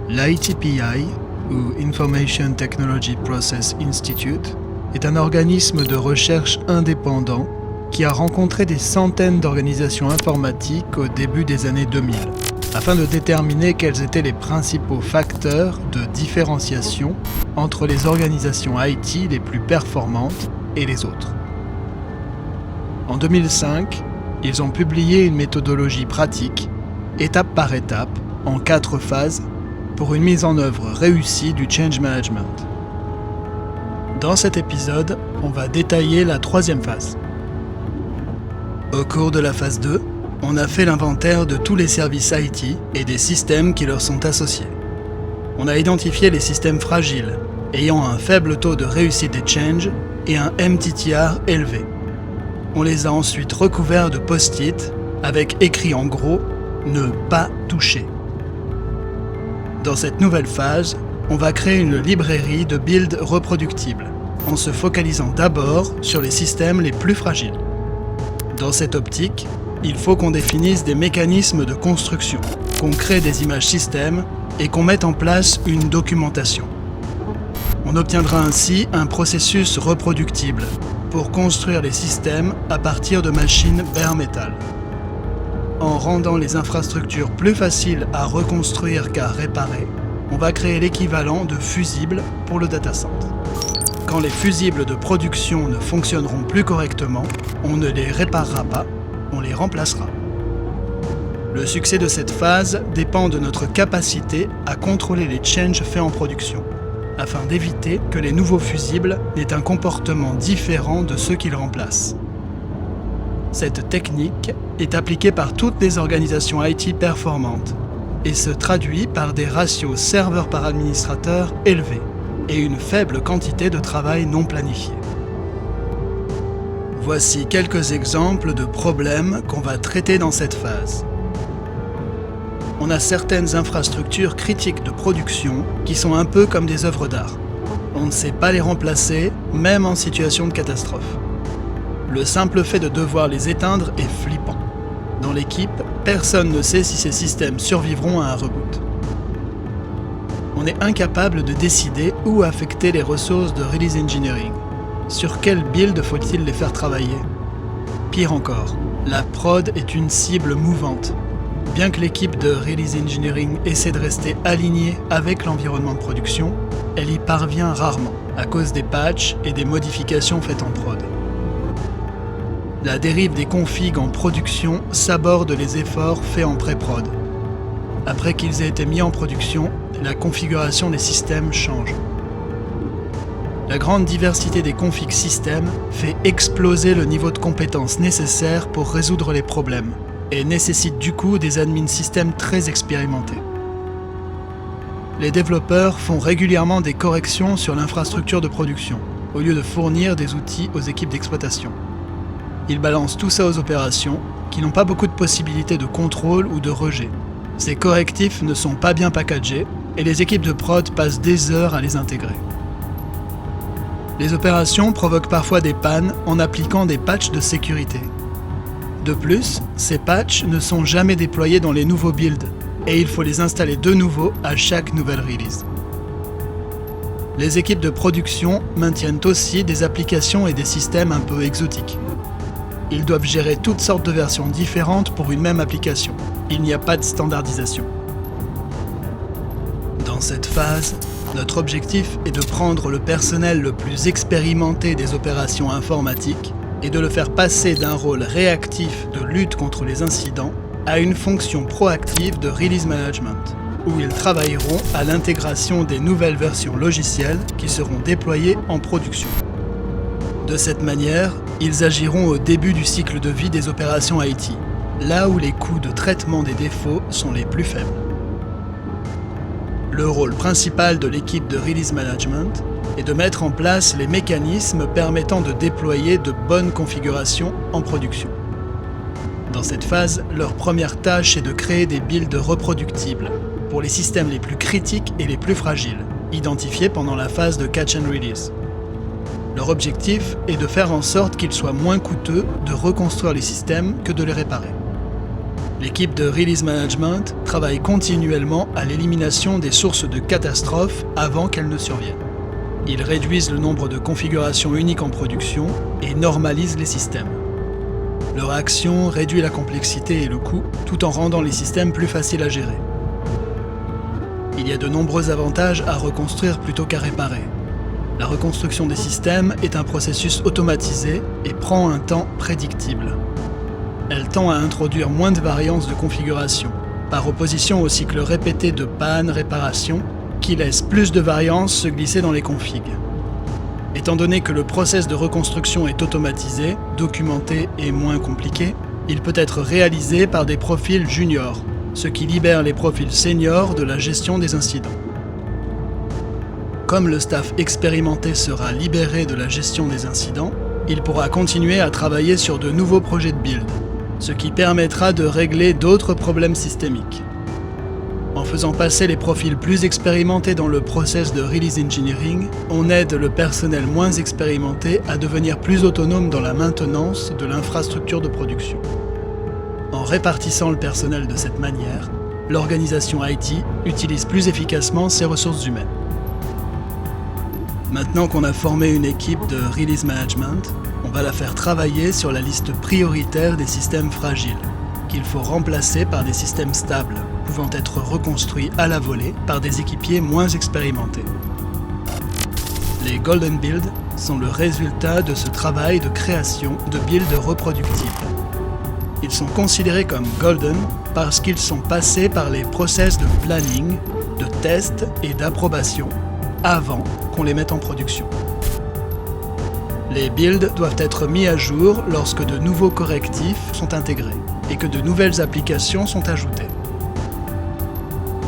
L'ITPI, ou Information Technology Process Institute, est un organisme de recherche indépendant qui a rencontré des centaines d'organisations informatiques au début des années 2000, afin de déterminer quels étaient les principaux facteurs de différenciation entre les organisations IT les plus performantes et les autres. En 2005, ils ont publié une méthodologie pratique, étape par étape, en 4 phases, pour une mise en œuvre réussie du change management. Dans cet épisode, on va détailler la 3e phase. Au cours de la phase 2, on a fait l'inventaire de tous les services IT et des systèmes qui leur sont associés. On a identifié les systèmes fragiles, ayant un faible taux de réussite des changes et un MTTR élevé. On les a ensuite recouverts de post-it avec écrit en gros « Ne pas toucher ». Dans cette nouvelle phase, on va créer une librairie de builds reproductibles, en se focalisant d'abord sur les systèmes les plus fragiles. Dans cette optique, il faut qu'on définisse des mécanismes de construction, qu'on crée des images systèmes et qu'on mette en place une documentation. On obtiendra ainsi un processus reproductible pour construire les systèmes à partir de machines bare metal. En rendant les infrastructures plus faciles à reconstruire qu'à réparer, on va créer l'équivalent de fusibles pour le data center. Quand les fusibles de production ne fonctionneront plus correctement, on ne les réparera pas, on les remplacera. Le succès de cette phase dépend de notre capacité à contrôler les changes faits en production, afin d'éviter que les nouveaux fusibles n'aient un comportement différent de ceux qu'ils remplacent. Cette technique est appliquée par toutes les organisations IT performantes et se traduit par des ratios serveurs par administrateur élevés et une faible quantité de travail non planifié. Voici quelques exemples de problèmes qu'on va traiter dans cette phase. On a certaines infrastructures critiques de production qui sont un peu comme des œuvres d'art. On ne sait pas les remplacer, même en situation de catastrophe. Le simple fait de devoir les éteindre est flippant. Dans l'équipe, personne ne sait si ces systèmes survivront à un reboot. On est incapable de décider où affecter les ressources de release engineering. Sur quel build faut-il les faire travailler? Pire encore, la prod est une cible mouvante. Bien que l'équipe de release engineering essaie de rester alignée avec l'environnement de production, elle y parvient rarement à cause des patchs et des modifications faites en prod. La dérive des configs en production saborde les efforts faits en pré-prod. Après qu'ils aient été mis en production, la configuration des systèmes change. La grande diversité des configs systèmes fait exploser le niveau de compétences nécessaire pour résoudre les problèmes et nécessite du coup des admin systèmes très expérimentés. Les développeurs font régulièrement des corrections sur l'infrastructure de production, au lieu de fournir des outils aux équipes d'exploitation. Ils balancent tout ça aux opérations, qui n'ont pas beaucoup de possibilités de contrôle ou de rejet. Ces correctifs ne sont pas bien packagés, et les équipes de prod passent des heures à les intégrer. Les opérations provoquent parfois des pannes en appliquant des patchs de sécurité. De plus, ces patchs ne sont jamais déployés dans les nouveaux builds, et il faut les installer de nouveau à chaque nouvelle release. Les équipes de production maintiennent aussi des applications et des systèmes un peu exotiques. Ils doivent gérer toutes sortes de versions différentes pour une même application. Il n'y a pas de standardisation. Dans cette phase, notre objectif est de prendre le personnel le plus expérimenté des opérations informatiques et de le faire passer d'un rôle réactif de lutte contre les incidents à une fonction proactive de release management, où ils travailleront à l'intégration des nouvelles versions logicielles qui seront déployées en production. De cette manière, ils agiront au début du cycle de vie des opérations IT, là où les coûts de traitement des défauts sont les plus faibles. Le rôle principal de l'équipe de release management est de mettre en place les mécanismes permettant de déployer de bonnes configurations en production. Dans cette phase, leur première tâche est de créer des builds reproductibles pour les systèmes les plus critiques et les plus fragiles, identifiés pendant la phase de catch and release. Leur objectif est de faire en sorte qu'il soit moins coûteux de reconstruire les systèmes que de les réparer. L'équipe de Release Management travaille continuellement à l'élimination des sources de catastrophes avant qu'elles ne surviennent. Ils réduisent le nombre de configurations uniques en production et normalisent les systèmes. Leur action réduit la complexité et le coût, tout en rendant les systèmes plus faciles à gérer. Il y a de nombreux avantages à reconstruire plutôt qu'à réparer. La reconstruction des systèmes est un processus automatisé et prend un temps prédictible. Elle tend à introduire moins de variances de configuration, par opposition au cycle répété de panne-réparation qui laisse plus de variances se glisser dans les configs. Étant donné que le process de reconstruction est automatisé, documenté et moins compliqué, il peut être réalisé par des profils juniors, ce qui libère les profils seniors de la gestion des incidents. Comme le staff expérimenté sera libéré de la gestion des incidents, il pourra continuer à travailler sur de nouveaux projets de build, ce qui permettra de régler d'autres problèmes systémiques. En faisant passer les profils plus expérimentés dans le process de release engineering, on aide le personnel moins expérimenté à devenir plus autonome dans la maintenance de l'infrastructure de production. En répartissant le personnel de cette manière, l'organisation IT utilise plus efficacement ses ressources humaines. Maintenant qu'on a formé une équipe de release management, on va la faire travailler sur la liste prioritaire des systèmes fragiles, qu'il faut remplacer par des systèmes stables, pouvant être reconstruits à la volée par des équipiers moins expérimentés. Les Golden Builds sont le résultat de ce travail de création de builds reproductibles. Ils sont considérés comme Golden parce qu'ils sont passés par les process de planning, de test et d'approbation avant qu'on les mette en production. Les builds doivent être mis à jour lorsque de nouveaux correctifs sont intégrés et que de nouvelles applications sont ajoutées.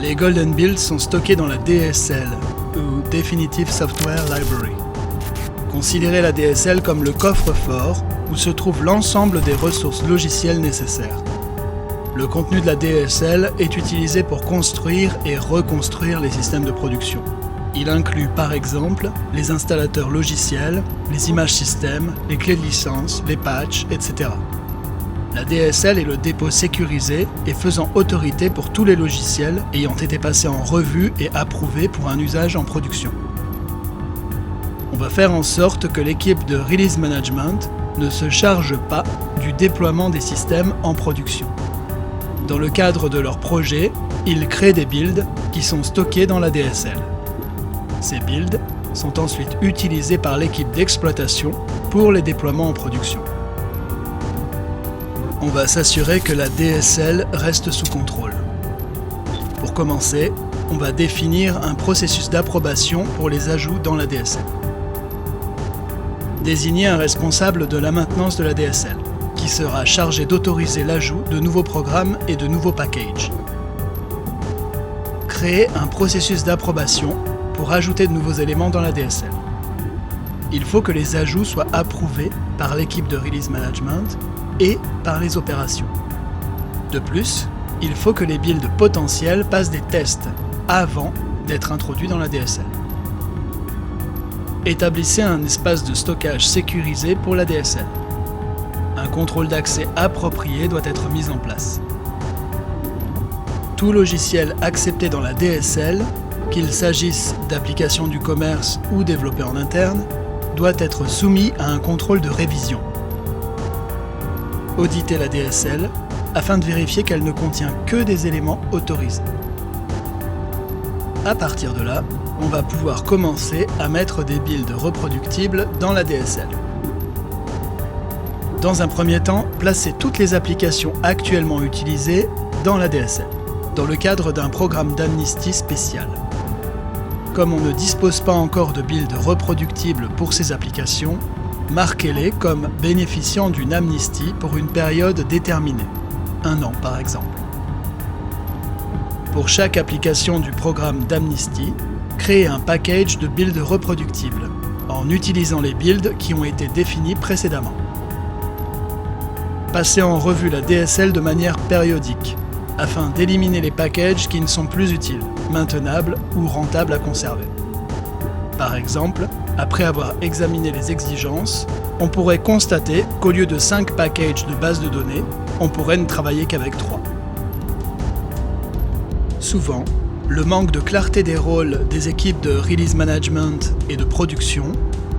Les Golden Builds sont stockés dans la DSL, ou Definitive Software Library. Considérez la DSL comme le coffre-fort où se trouve l'ensemble des ressources logicielles nécessaires. Le contenu de la DSL est utilisé pour construire et reconstruire les systèmes de production. Il inclut par exemple les installateurs logiciels, les images systèmes, les clés de licence, les patchs, etc. La DSL est le dépôt sécurisé et faisant autorité pour tous les logiciels ayant été passés en revue et approuvés pour un usage en production. On va faire en sorte que l'équipe de Release Management ne se charge pas du déploiement des systèmes en production. Dans le cadre de leur projet, ils créent des builds qui sont stockés dans la DSL. Ces builds sont ensuite utilisés par l'équipe d'exploitation pour les déploiements en production. On va s'assurer que la DSL reste sous contrôle. Pour commencer, on va définir un processus d'approbation pour les ajouts dans la DSL. Désigner un responsable de la maintenance de la DSL, qui sera chargé d'autoriser l'ajout de nouveaux programmes et de nouveaux packages. Créer un processus d'approbation pour ajouter de nouveaux éléments dans la DSL. Il faut que les ajouts soient approuvés par l'équipe de Release Management et par les opérations. De plus, il faut que les builds potentiels passent des tests avant d'être introduits dans la DSL. Établissez un espace de stockage sécurisé pour la DSL. Un contrôle d'accès approprié doit être mis en place. Tout logiciel accepté dans la DSL, qu'il s'agisse d'applications du commerce ou développées en interne, doit être soumis à un contrôle de révision. Auditez la DSL afin de vérifier qu'elle ne contient que des éléments autorisés. À partir de là, on va pouvoir commencer à mettre des builds reproductibles dans la DSL. Dans un premier temps, placez toutes les applications actuellement utilisées dans la DSL, dans le cadre d'un programme d'amnistie spécial. Comme on ne dispose pas encore de builds reproductibles pour ces applications, marquez-les comme bénéficiant d'une amnistie pour une période déterminée, 1 an par exemple. Pour chaque application du programme d'amnistie, créez un package de builds reproductibles, en utilisant les builds qui ont été définis précédemment. Passez en revue la DSL de manière périodique, afin d'éliminer les packages qui ne sont plus utiles, maintenables ou rentables à conserver. Par exemple, après avoir examiné les exigences, on pourrait constater qu'au lieu de 5 packages de base de données, on pourrait ne travailler qu'avec 3. Souvent, le manque de clarté des rôles des équipes de release management et de production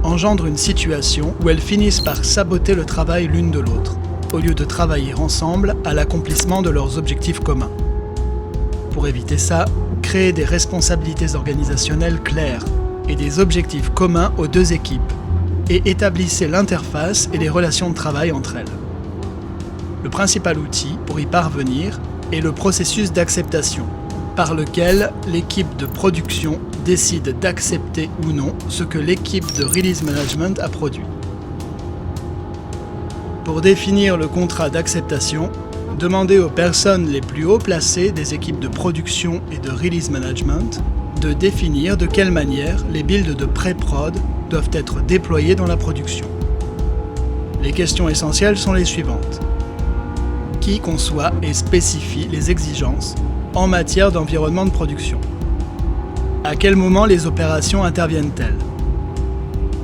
engendre une situation où elles finissent par saboter le travail l'une de l'autre, au lieu de travailler ensemble à l'accomplissement de leurs objectifs communs. Pour éviter ça, créez des responsabilités organisationnelles claires et des objectifs communs aux deux équipes, et établissez l'interface et les relations de travail entre elles. Le principal outil pour y parvenir est le processus d'acceptation, par lequel l'équipe de production décide d'accepter ou non ce que l'équipe de release management a produit. Pour définir le contrat d'acceptation, demandez aux personnes les plus haut placées des équipes de production et de release management de définir de quelle manière les builds de pré-prod doivent être déployés dans la production. Les questions essentielles sont les suivantes. Qui conçoit et spécifie les exigences en matière d'environnement de production? À quel moment les opérations interviennent-elles?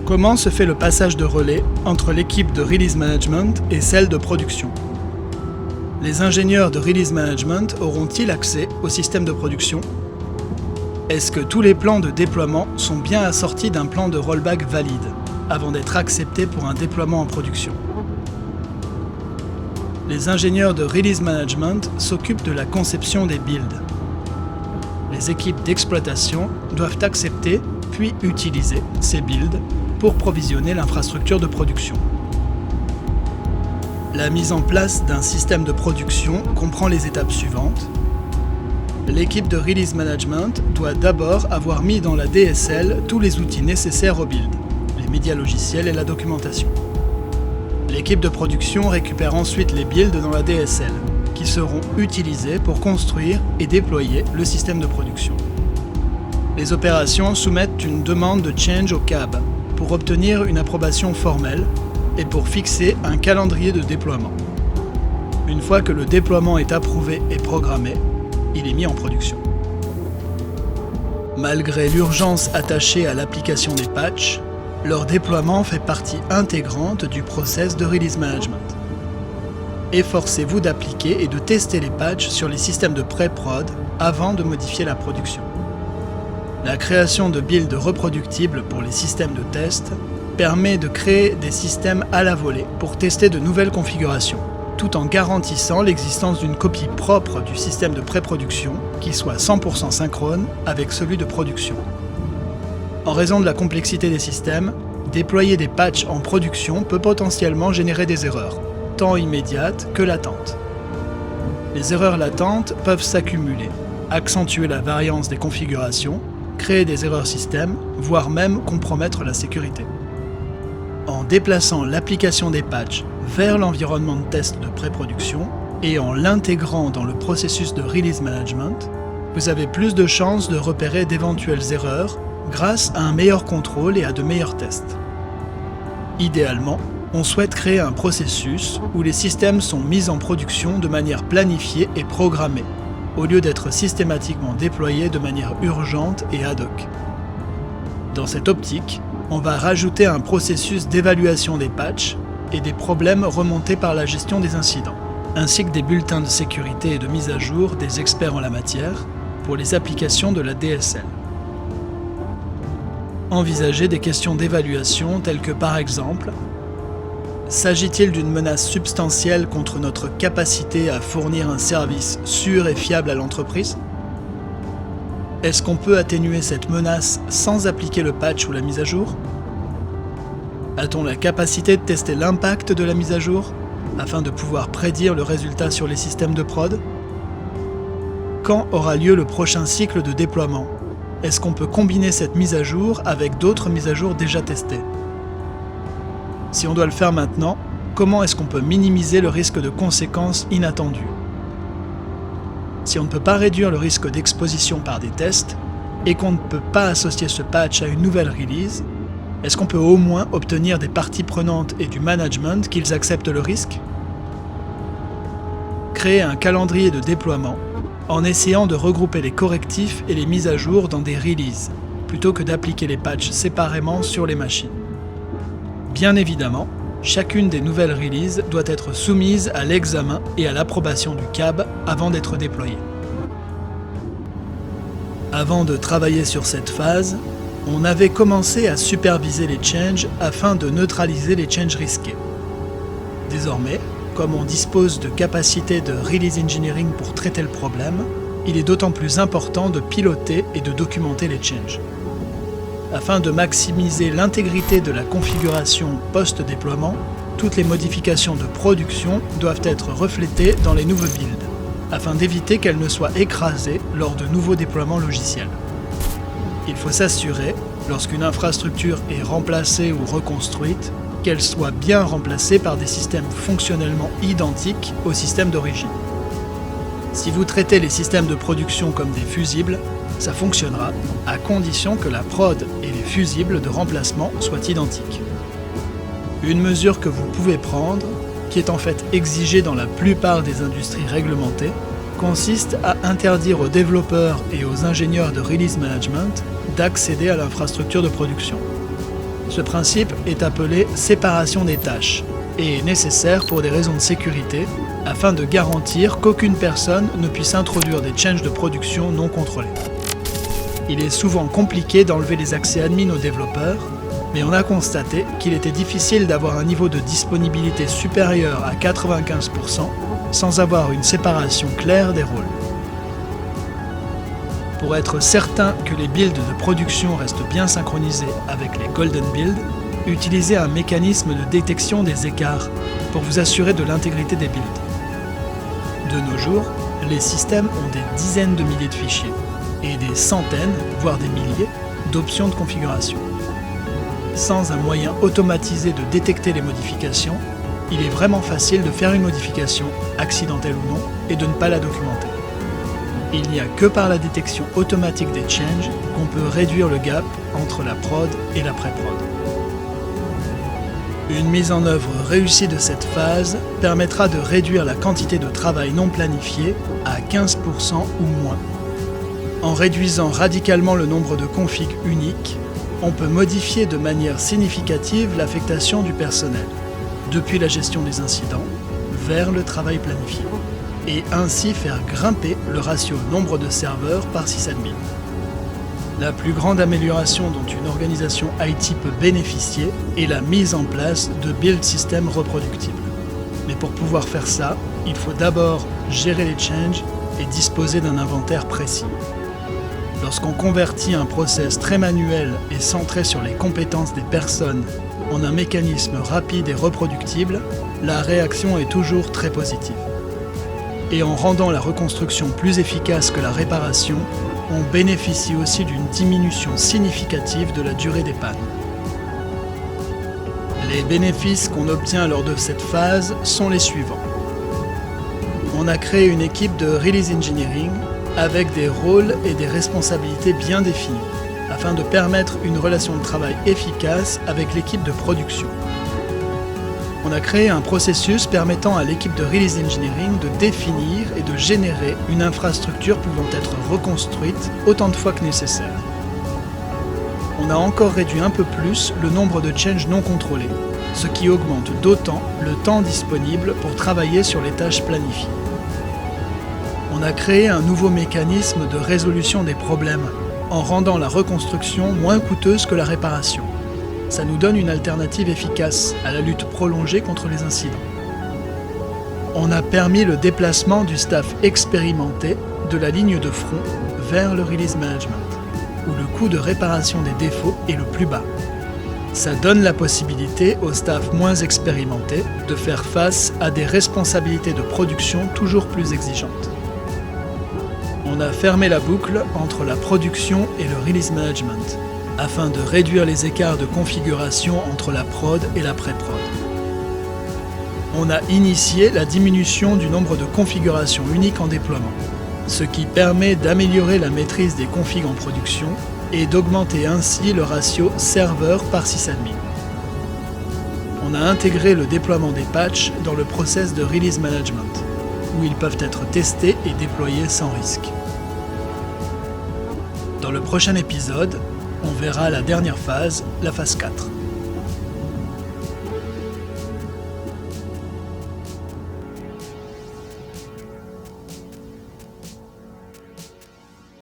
Comment se fait le passage de relais entre l'équipe de release management et celle de production? Les ingénieurs de release management auront-ils accès au système de production? Est-ce que tous les plans de déploiement sont bien assortis d'un plan de rollback valide avant d'être acceptés pour un déploiement en production? Les ingénieurs de release management s'occupent de la conception des builds. Les équipes d'exploitation doivent accepter puis utiliser ces builds pour provisionner l'infrastructure de production. La mise en place d'un système de production comprend les étapes suivantes. L'équipe de release management doit d'abord avoir mis dans la DSL tous les outils nécessaires au build, les médias logiciels et la documentation. L'équipe de production récupère ensuite les builds dans la DSL, qui seront utilisés pour construire et déployer le système de production. Les opérations soumettent une demande de change au CAB pour obtenir une approbation formelle et pour fixer un calendrier de déploiement. Une fois que le déploiement est approuvé et programmé, il est mis en production. Malgré l'urgence attachée à l'application des patchs, leur déploiement fait partie intégrante du process de release management. Efforcez-vous d'appliquer et de tester les patchs sur les systèmes de pré-prod avant de modifier la production. La création de builds reproductibles pour les systèmes de test permet de créer des systèmes à la volée pour tester de nouvelles configurations, tout en garantissant l'existence d'une copie propre du système de pré-production qui soit 100% synchrone avec celui de production. En raison de la complexité des systèmes, déployer des patchs en production peut potentiellement générer des erreurs, tant immédiates que latentes. Les erreurs latentes peuvent s'accumuler, accentuer la variance des configurations, créer des erreurs système, voire même compromettre la sécurité. En déplaçant l'application des patchs vers l'environnement de test de pré-production et en l'intégrant dans le processus de release management, vous avez plus de chances de repérer d'éventuelles erreurs grâce à un meilleur contrôle et à de meilleurs tests. Idéalement, on souhaite créer un processus où les systèmes sont mis en production de manière planifiée et programmée, au lieu d'être systématiquement déployés de manière urgente et ad hoc. Dans cette optique, on va rajouter un processus d'évaluation des patchs et des problèmes remontés par la gestion des incidents, ainsi que des bulletins de sécurité et de mise à jour des experts en la matière pour les applications de la DSL. Envisagez des questions d'évaluation telles que par exemple, s'agit-il d'une menace substantielle contre notre capacité à fournir un service sûr et fiable à l'entreprise? Est-ce qu'on peut atténuer cette menace sans appliquer le patch ou la mise à jour? A-t-on la capacité de tester l'impact de la mise à jour afin de pouvoir prédire le résultat sur les systèmes de prod? Quand aura lieu le prochain cycle de déploiement? Est-ce qu'on peut combiner cette mise à jour avec d'autres mises à jour déjà testées? Si on doit le faire maintenant, comment est-ce qu'on peut minimiser le risque de conséquences inattendues? Si on ne peut pas réduire le risque d'exposition par des tests, et qu'on ne peut pas associer ce patch à une nouvelle release, est-ce qu'on peut au moins obtenir des parties prenantes et du management qu'ils acceptent le risque? Créer un calendrier de déploiement en essayant de regrouper les correctifs et les mises à jour dans des releases, plutôt que d'appliquer les patchs séparément sur les machines. Bien évidemment, chacune des nouvelles releases doit être soumise à l'examen et à l'approbation du CAB avant d'être déployée. Avant de travailler sur cette phase, on avait commencé à superviser les changes afin de neutraliser les changes risqués. Désormais, comme on dispose de capacités de release engineering pour traiter le problème, il est d'autant plus important de piloter et de documenter les changes. Afin de maximiser l'intégrité de la configuration post-déploiement, toutes les modifications de production doivent être reflétées dans les nouveaux builds, afin d'éviter qu'elles ne soient écrasées lors de nouveaux déploiements logiciels. Il faut s'assurer, lorsqu'une infrastructure est remplacée ou reconstruite, qu'elle soit bien remplacée par des systèmes fonctionnellement identiques au système d'origine. Si vous traitez les systèmes de production comme des fusibles, ça fonctionnera à condition que la prod et les fusibles de remplacement soient identiques. Une mesure que vous pouvez prendre, qui est en fait exigée dans la plupart des industries réglementées, consiste à interdire aux développeurs et aux ingénieurs de release management d'accéder à l'infrastructure de production. Ce principe est appelé séparation des tâches et est nécessaire pour des raisons de sécurité afin de garantir qu'aucune personne ne puisse introduire des changes de production non contrôlés. Il est souvent compliqué d'enlever les accès admin aux développeurs, mais on a constaté qu'il était difficile d'avoir un niveau de disponibilité supérieur à 95% sans avoir une séparation claire des rôles. Pour être certain que les builds de production restent bien synchronisés avec les golden builds, utilisez un mécanisme de détection des écarts pour vous assurer de l'intégrité des builds. De nos jours, les systèmes ont des dizaines de milliers de fichiers et des centaines, voire des milliers, d'options de configuration. Sans un moyen automatisé de détecter les modifications, il est vraiment facile de faire une modification, accidentelle ou non, et de ne pas la documenter. Il n'y a que par la détection automatique des changes qu'on peut réduire le gap entre la prod et la pré-prod. Une mise en œuvre réussie de cette phase permettra de réduire la quantité de travail non planifié à 15% ou moins. En réduisant radicalement le nombre de configs uniques, on peut modifier de manière significative l'affectation du personnel, depuis la gestion des incidents vers le travail planifié, et ainsi faire grimper le ratio nombre de serveurs par sysadmin. La plus grande amélioration dont une organisation IT peut bénéficier est la mise en place de build systems reproductibles. Mais pour pouvoir faire ça, il faut d'abord gérer les changes et disposer d'un inventaire précis. Lorsqu'on convertit un process très manuel et centré sur les compétences des personnes en un mécanisme rapide et reproductible, la réaction est toujours très positive. Et en rendant la reconstruction plus efficace que la réparation, on bénéficie aussi d'une diminution significative de la durée des pannes. Les bénéfices qu'on obtient lors de cette phase sont les suivants. On a créé une équipe de release engineering avec des rôles et des responsabilités bien définis, afin de permettre une relation de travail efficace avec l'équipe de production. On a créé un processus permettant à l'équipe de Release Engineering de définir et de générer une infrastructure pouvant être reconstruite autant de fois que nécessaire. On a encore réduit un peu plus le nombre de changes non contrôlés, ce qui augmente d'autant le temps disponible pour travailler sur les tâches planifiées. On a créé un nouveau mécanisme de résolution des problèmes, en rendant la reconstruction moins coûteuse que la réparation. Ça nous donne une alternative efficace à la lutte prolongée contre les incidents. On a permis le déplacement du staff expérimenté de la ligne de front vers le release management, où le coût de réparation des défauts est le plus bas. Ça donne la possibilité au staff moins expérimenté de faire face à des responsabilités de production toujours plus exigeantes. On a fermé la boucle entre la production et le release management, afin de réduire les écarts de configuration entre la prod et la pré-prod. On a initié la diminution du nombre de configurations uniques en déploiement, ce qui permet d'améliorer la maîtrise des configs en production et d'augmenter ainsi le ratio serveur par sysadmin. On a intégré le déploiement des patchs dans le process de release management, où ils peuvent être testés et déployés sans risque. Dans le prochain épisode, on verra la dernière phase, la phase 4.